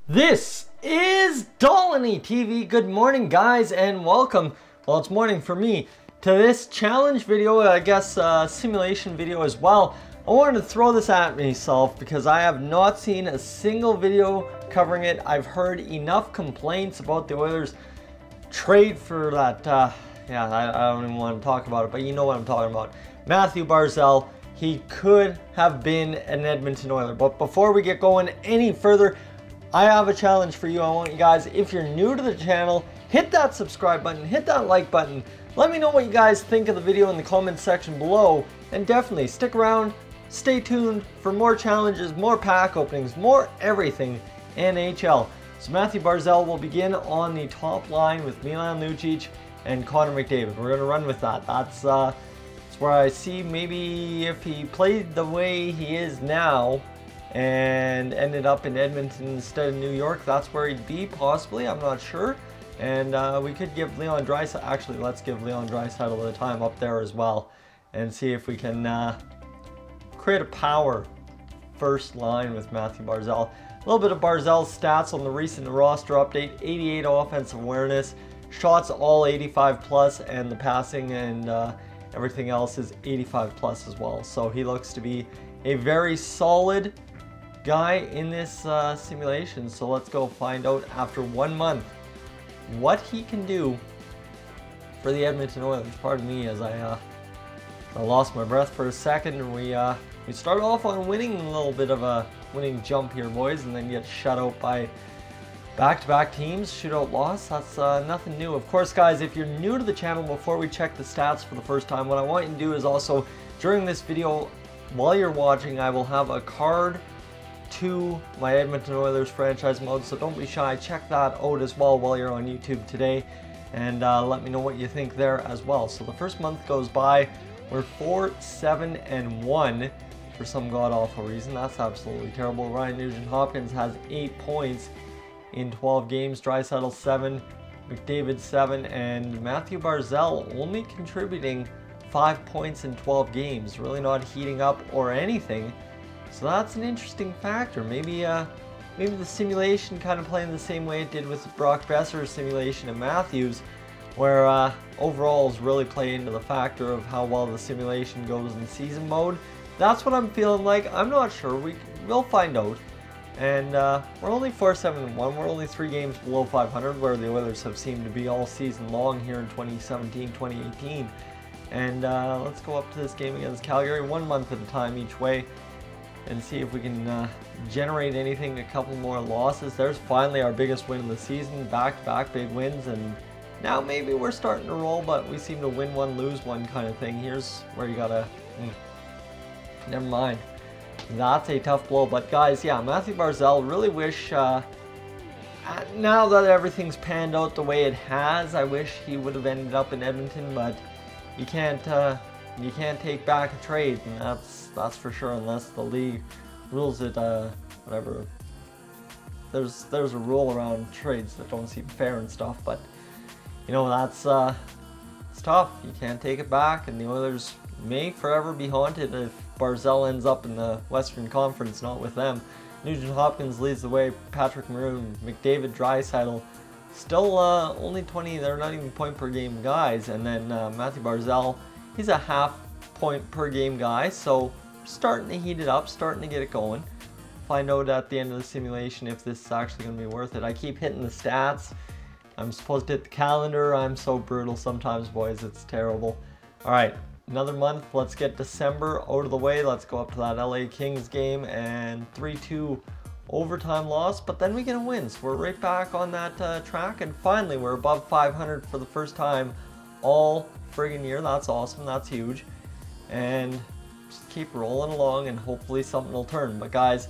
This is Dolynny TV. Good morning, guys, and welcome. Well, it's morning for me to this challenge video, I guess simulation video as well. I wanted to throw this at myself because I have not seen a single video covering it. I've heard enough complaints about the Oilers trade for that. Yeah, I don't even want to talk about it, but you know what I'm talking about. Mathew Barzal. He could have been an Edmonton Oiler. But before we get going any further, I have a challenge for you. I want you guys, if you're new to the channel, hit that subscribe button, hit that like button. Let me know what you guys think of the video in the comments section below. And definitely stick around, stay tuned for more challenges, more pack openings, more everything NHL. So Mathew Barzal will begin on the top line with Milan Lucic and Connor McDavid. We're going to run with that. That's where I see maybe if he played the way he is now and ended up in Edmonton instead of New York, that's where he'd be, possibly. I'm not sure. And we could give Leon Draisaitl, actually, let's give Leon Draisaitl the time up there as well and see if we can create a power first line with Mathew Barzal. A little bit of Barzal's stats on the recent roster update: 88 offensive awareness, shots all 85 plus, and the passing and everything else is 85 plus as well. So he looks to be a very solid guy in this simulation. So let's go find out after 1 month what he can do for the Edmonton Oilers. Pardon me as I lost my breath for a second. And we start off on winning, a little bit of a winning jump here, boys, and then get shut out by back-to-back teams. Shootout loss, that's nothing new. Of course, guys, if you're new to the channel, before we check the stats for the first time, what I want you to do is also, during this video, while you're watching, I will have a card to my Edmonton Oilers franchise mode, so don't be shy. Check that out as well while you're on YouTube today, and let me know what you think there as well. So the first month goes by. We're 4-7-1 for some god-awful reason. That's absolutely terrible. Ryan Nugent-Hopkins has 8 points in 12 games, Draisaitl 7, McDavid 7, and Mathew Barzal only contributing 5 points in 12 games. Really not heating up or anything. So that's an interesting factor. Maybe the simulation kind of playing the same way it did with Brock Besser's simulation and Matthews, where overalls really play into the factor of how well the simulation goes in season mode. That's what I'm feeling like. I'm not sure. We'll find out. And we're only 4-7-1. We're only 3 games below 500, where the Oilers have seemed to be all season long here in 2017, 2018. And let's go up to this game against Calgary, 1 month at a time each way, and see if we can generate anything. A couple more losses. There's finally our biggest win of the season. Back-to-back big wins, and now maybe we're starting to roll, but we seem to win one, lose one kind of thing. Here's where you gotta... never mind. That's a tough blow. But guys, yeah, Mathew Barzal, really wish, now that everything's panned out the way it has, I wish he would have ended up in Edmonton, but you can't take back a trade, and that's for sure, unless the league rules it, whatever. There's a rule around trades that don't seem fair and stuff, but you know, that's it's tough. You can't take it back, and the Oilers may forever be haunted if Barzal ends up in the Western Conference, not with them. Nugent-Hopkins leads the way, Patrick Maroon, McDavid, Draisaitl, still only 20, they're not even point per game guys, and then Mathew Barzal, he's a half point per game guy, so starting to heat it up, starting to get it going. Find out at the end of the simulation if this is actually going to be worth it. I keep hitting the stats. I'm supposed to hit the calendar. I'm so brutal sometimes, boys, it's terrible. Alright, another month. Let's get December out of the way. Let's go up to that LA Kings game, and 3-2 overtime loss, but then we get a win, so we're right back on that track, and finally we're above 500 for the first time all friggin' year. That's awesome. That's huge. And just keep rolling along, and hopefully something will turn. But guys,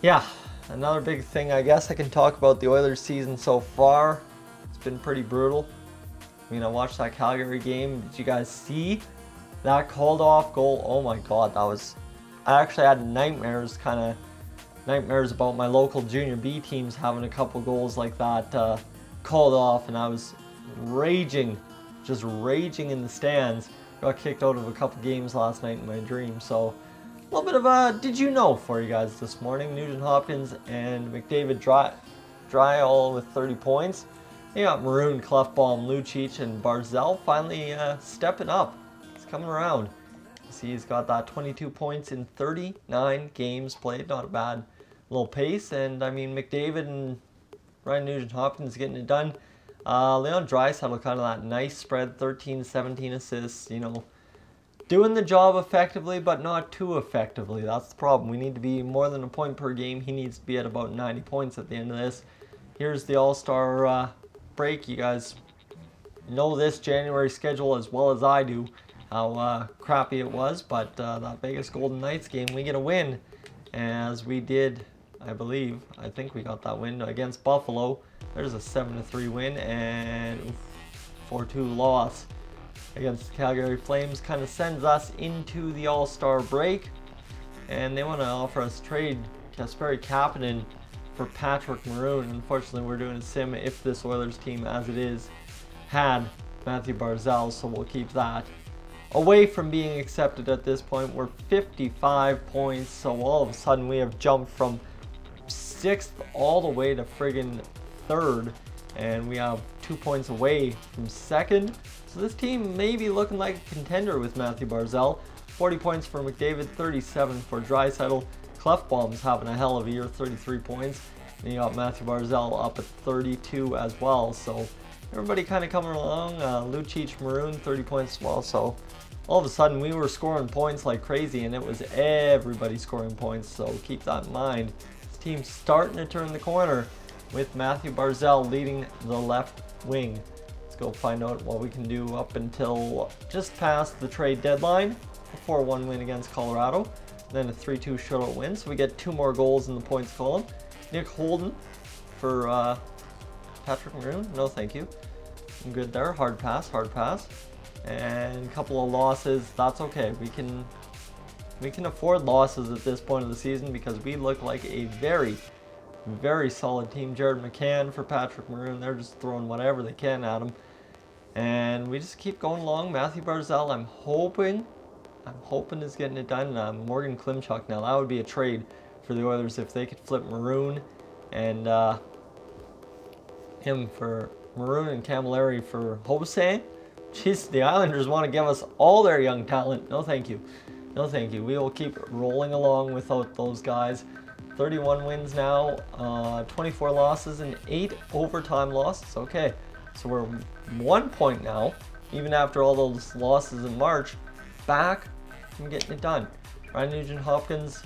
yeah, another big thing I guess I can talk about the Oilers season so far. It's been pretty brutal. I mean, I watched that Calgary game. Did you guys see that called off goal? Oh my god, that was... I actually had nightmares about my local junior B teams having a couple goals like that called off, and I was raging, just raging in the stands. Got kicked out of a couple games last night in my dream, so little bit of a did you know for you guys this morning. Nugent Hopkins and McDavid dry all with 30 points. You got Maroon, Clefbaum, Lucic, and Barzal finally stepping up. It's coming around. See, he's got that 22 points in 39 games played. Not a bad little pace. And I mean, McDavid and Ryan Nugent-Hopkins getting it done. Leon Draisaitl kind of that nice spread, 13, 17 assists. You know, doing the job effectively, but not too effectively. That's the problem. We need to be more than a point per game. He needs to be at about 90 points at the end of this. Here's the All-Star break. You guys know this January schedule as well as I do, how crappy it was, but that Vegas Golden Knights game, we get a win, as we did, I think we got that win against Buffalo. There's a 7-3 win, and 4-2 loss against the Calgary Flames. Kind of sends us into the All-Star break, and they want to offer us trade Kasperi Kapanen for Patrick Maroon. Unfortunately, we're doing a sim if this Oilers team, as it is, had Mathew Barzal, so we'll keep that away from being accepted at this point. We're 55 points, so all of a sudden we have jumped from 6th all the way to friggin' 3rd, and we have 2 points away from 2nd. So this team may be looking like a contender with Mathew Barzal. 40 points for McDavid, 37 for Draisaitl. Clefbaum's having a hell of a year, 33 points. And you got Mathew Barzal up at 32 as well. So everybody kind of coming along. Lucic, Maroon, 30 points as well. So all of a sudden we were scoring points like crazy, and it was everybody scoring points. So keep that in mind. This team's starting to turn the corner with Mathew Barzal leading the left wing. Let's go find out what we can do up until just past the trade deadline. A 4-1 win against Colorado, then a 3-2 shutout win. So we get 2 more goals in the points column. Nick Holden for Patrick Maroon. No, thank you. I'm good there. Hard pass, hard pass. And a couple of losses. That's okay. We can afford losses at this point of the season because we look like a very, very solid team. Jared McCann for Patrick Maroon. They're just throwing whatever they can at him. And we just keep going along. Mathew Barzal, I'm hoping is getting it done. Morgan Klimchuk now. That would be a trade for the Oilers if they could flip Maroon and him for Maroon and Camilleri for Jose. Jeez, the Islanders want to give us all their young talent. No, thank you. No, thank you. We will keep rolling along without those guys. 31 wins now, 24 losses, and 8 overtime losses. Okay, so we're 1 point now, even after all those losses in March, back from getting it done. Ryan Nugent-Hopkins,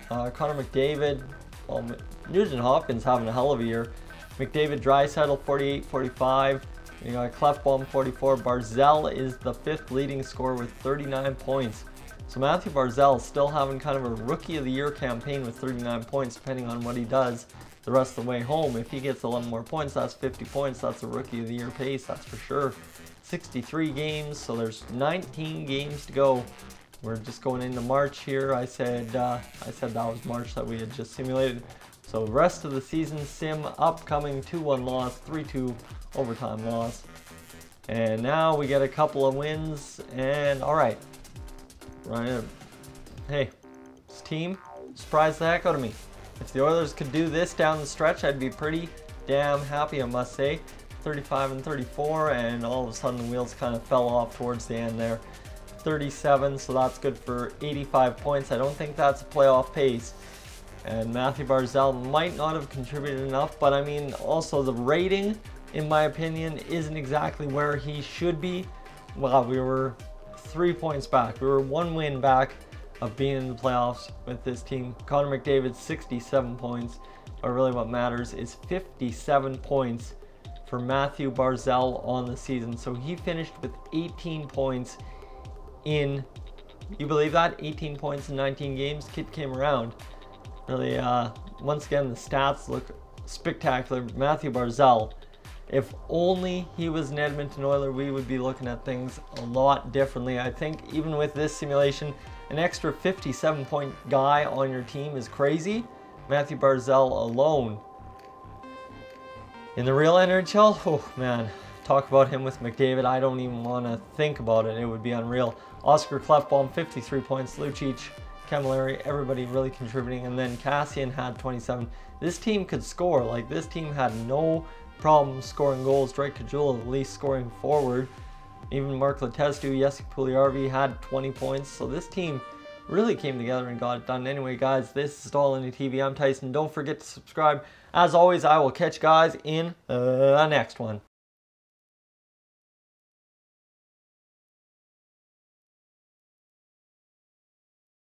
Connor McDavid. Well, Nugent-Hopkins having a hell of a year. McDavid, Draisaitl, 48-45. You got Clefbaum, 44. Barzal is the 5th leading scorer with 39 points. So Mathew Barzal still having kind of a Rookie of the Year campaign with 39 points, depending on what he does the rest of the way home. If he gets 11 more points, that's 50 points. That's a Rookie of the Year pace, that's for sure. 63 games, so there's 19 games to go. We're just going into March here. I said that was March that we had just simulated. So rest of the season sim upcoming, 2-1 loss, 3-2 overtime loss. And now we get a couple of wins, and all right. Ryan, hey, this team surprised the heck out of me. If the Oilers could do this down the stretch, I'd be pretty damn happy, I must say. 35-34, and all of a sudden the wheels kind of fell off towards the end there. 37, so that's good for 85 points. I don't think that's a playoff pace. And Mathew Barzal might not have contributed enough, but I mean, also the rating, in my opinion, isn't exactly where he should be. Well, we were 3 points back. We were 1 win back of being in the playoffs with this team. Connor McDavid, 67 points. But really what matters is 57 points for Mathew Barzal on the season. So he finished with 18 points in, you believe that? 18 points in 19 games. Kid came around. Really, once again, the stats look spectacular. Mathew Barzal, if only he was an Edmonton Oiler, we would be looking at things a lot differently. I think even with this simulation, an extra 57-point guy on your team is crazy. Mathew Barzal alone. In the real NHL, oh man, talk about him with McDavid. I don't even want to think about it. It would be unreal. Oscar Clefbaum, 53 points. Lucic Camilleri, everybody really contributing. And then Cassian had 27. This team could score. Like, this team had no problem scoring goals. Drake Caggiula at least scoring forward. Even Mark Letestu, Jesse Puljujärvi had 20 points. So this team really came together and got it done. Anyway, guys, this is Dolynny TV. I'm Tyson. Don't forget to subscribe. As always, I will catch you guys in the next one.